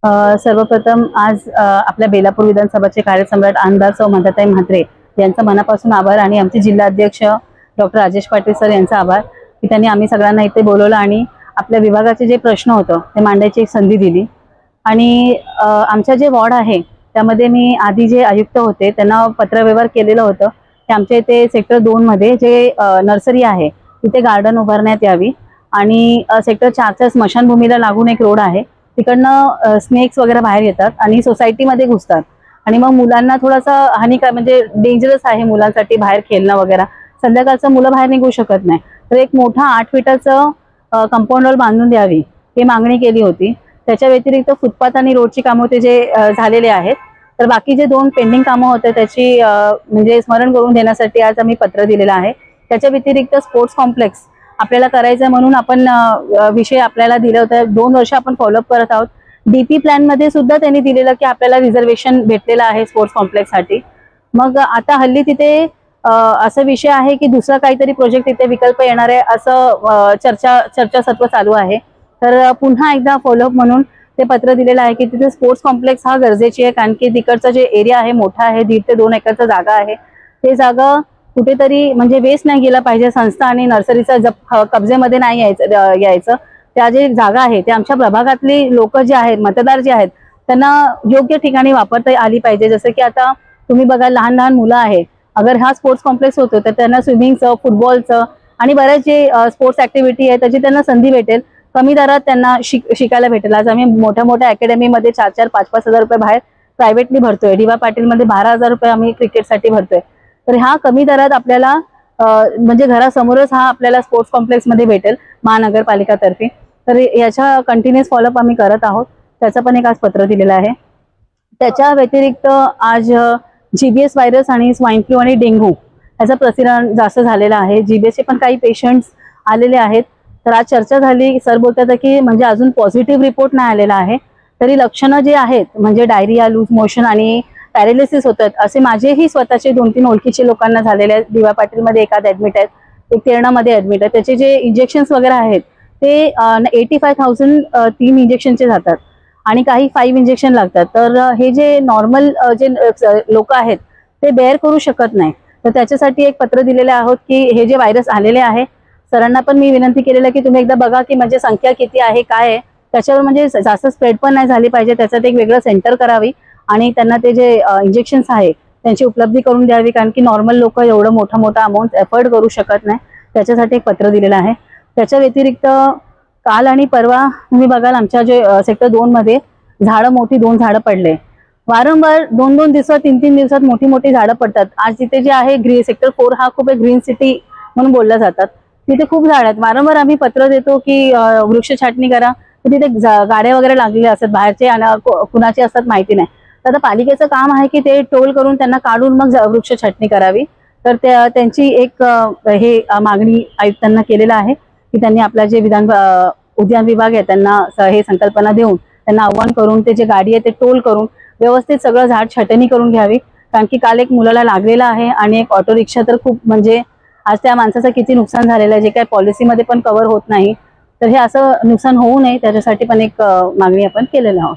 सर्वप्रथम आज आपल्या बेलापूर विधानसभाचे कार्यसम्राट आमदार सौ मंदाताई म्हात्रे यांचा मनापासून आभार आणि आमचे जिल्हाध्यक्ष डॉक्टर राजेश पाटील सर यांचा आभार की त्यांनी आम्ही सगळ्यांना इथे बोलवलं आणि आपल्या विभागाचे जे प्रश्न होतं ते मांडायची एक संधी दिली। आणि आमच्या जे वॉर्ड आहे त्यामध्ये मी आधी जे आयुक्त होते त्यांना पत्रव्यवहार केलेलं होतं की आमच्या इथे सेक्टर 2 मध्ये जे नर्सरी आहे तिथे गार्डन उभारण्यात यावी आणि सेक्टर 4च्या स्मशानभूमीला लागून एक रोड आहे तिकडनं स्नेक्स वगैरे बाहेर येतात आणि सोसायटीमध्ये घुसतात आणि मग मुलांना थोडासा हानिकारक म्हणजे डेंजरस आहे मुलांसाठी बाहेर खेळणं वगैरे। संध्याकाळचं मुलं बाहेर निघू शकत नाही तर एक मोठा 8 फीटाचं कंपाऊंड वॉल बांधून द्यावी ही मागणी केली होती। त्याच्या व्यतिरिक्त फुटपाथ आणि रोडची कामं ते जे झालेले आहेत तर बाकी जे 2 पेंडिंग कामं होते त्याची म्हणजे स्मरण करून देण्यासाठी आज आम्ही पत्र दिलेलं आहे। त्याच्या व्यतिरिक्त स्पोर्ट्स कॉम्प्लेक्स आपल्याला करायचं म्हणून आपण विषय आपल्याला दिले होते 2 वर्ष आपण फॉलोअप करत आहोत। डीपी प्लॅन मध्ये सुद्धा त्यांनी दिलेलं की आपल्याला रिझर्वेशन भेटलेलं आहे स्पोर्ट्स कॉम्प्लेक्स साठी। मग आता हल्ली तिथे असा विषय आहे की दुसरा काहीतरी प्रोजेक्ट तिथे विकल्प येणार आहे असं चर्चासत्र चालू आहे। तर पुन्हा एकदा फॉलोअप म्हणून ते पत्र दिलेलं आहे की तिथे स्पोर्ट्स कॉम्प्लेक्स हा गरजेची आहे कारण की तिकडचा जे एरिया आहे मोठा आहे 1.5 ते 2 एकरचा जागा आहे ते जागा कुठेतरी म्हणजे वेस्ट नाही गेला पाहिजे संस्था आणि नर्सरीचा कब्जेमध्ये नाही यायचं। त्या जे जागा आहे ते आमच्या प्रभागातली लोक जे आहेत मतदार जे आहेत त्यांना योग्य ठिकाणी वापरता आली पाहिजे। जसं की आता तुम्ही बघा लहान लहान मुलं आहे अगर हा स्पोर्ट्स कॉम्प्लेक्स होतो तर त्यांना स्विमिंगचं फुटबॉलचं आणि बऱ्याच जे स्पोर्ट्स ऍक्टिव्हिटी आहे त्याची त्यांना संधी भेटेल कमी दरात त्यांना शिकायला भेटेल। आज आम्ही मोठ्या मोठ्या अकॅडमीमध्ये 4-4, 5-5 हजार रुपये बाहेर प्रायव्हेटली भरतोय। डी.वाय. पाटील मध्ये 12,000 रुपये आम्ही क्रिकेटसाठी भरतोय। तर ह्या कमी दरात आपल्याला म्हणजे घरासमोरच हा आपल्याला स्पोर्ट्स कॉम्प्लेक्स मध्ये भेटेल महानगरपालिकातर्फे। तर याच्या कंटिन्युअस फॉलोअप आम्ही करत आहोत त्याचं पण एक आज पत्र दिलेलं आहे। त्याच्या व्यतिरिक्त आज जीबीएस व्हायरस आणि स्वाईन फ्लू आणि डेंग्यू याचा प्रसारण जास्त झालेला आहे। जीबीएसचे पण काही पेशंट्स आलेले आहेत तर आज चर्चा झाली सर बोलतात की म्हणजे अजून पॉझिटिव्ह रिपोर्ट नाही आलेला आहे तरी लक्षणं जे आहेत म्हणजे डायरिया लूज मोशन आणि पॅरालिसिस होतात असे माझेही स्वतःचे 2-3 ओळखीचे लोकांना झालेले आहेत। डी.वाय. पाटील मध्ये एखाद ऍडमिट आहेत एक तेरणामध्ये ऍडमिट आहे त्याचे जे इंजेक्शन्स वगैरे आहेत ते 85,000 3 इंजेक्शनचे जातात आणि काही 5 इंजेक्शन लागतात। तर हे जे नॉर्मल जे लोक आहेत ते बेअर करू शकत नाही तर त्याच्यासाठी एक पत्र दिलेले आहोत की हे जे व्हायरस आलेले आहे सरांना पण मी विनंती केलेलं की तुम्ही एकदा बघा की म्हणजे संख्या किती आहे काय आहे त्याच्यावर म्हणजे जास्त स्प्रेड पण नाही झाली पाहिजे त्याच्यात एक वेगळं सेंटर करावी आणि त्यांना ते जे इंजेक्शन्स आहे त्यांची उपलब्धी करून द्यावी कारण की नॉर्मल लोक एवढं मोठा अमाऊंट एफर्ड करू शकत नाही त्याच्यासाठी एक पत्र दिलेलं आहे। त्याच्या व्यतिरिक्त काल आणि परवा तुम्ही बघाल आमच्या जे सेक्टर 2 मध्ये झाडं मोठी 2 झाडं पडले वारंवार 2-2 दिवसात 3-3 दिवसात मोठी झाडं पडतात। आज तिथे जे आहे सेक्टर 4 हा खूप एक ग्रीन सिटी म्हणून बोलल्या जातात तिथे खूप झाड आहेत वारंवार आम्ही पत्र देतो की वृक्ष छाटणी करा तिथे गाड्या वगैरे लागलेल्या असतात बाहेरचे आणि कुणाचे असतात माहिती नाही। तर आता पालिकेचं काम आहे की ते टोल करून त्यांना काढून मग वृक्ष छाटणी करावी। तर त्यांची एक हे मागणी आयुक्तांना केलेलं आहे की त्यांनी आपला जे उद्यान विभाग आहे त्यांना हे संकल्पना देऊन त्यांना आव्हान करून ते जे गाडी आहे ते टोल करून व्यवस्थित सगळं झाड छाटणी करून घ्यावी कारण की काल एक मुलाला लागलेला आहे आणि एक ऑटो रिक्षा तर खूप म्हणजे आज त्या माणसाचं किती नुकसान झालेलं आहे जे काय पॉलिसीमध्ये पण कव्हर होत नाही। तर हे असं नुकसान होऊ नये त्याच्यासाठी पण एक मागणी आपण केलेलं आहोत।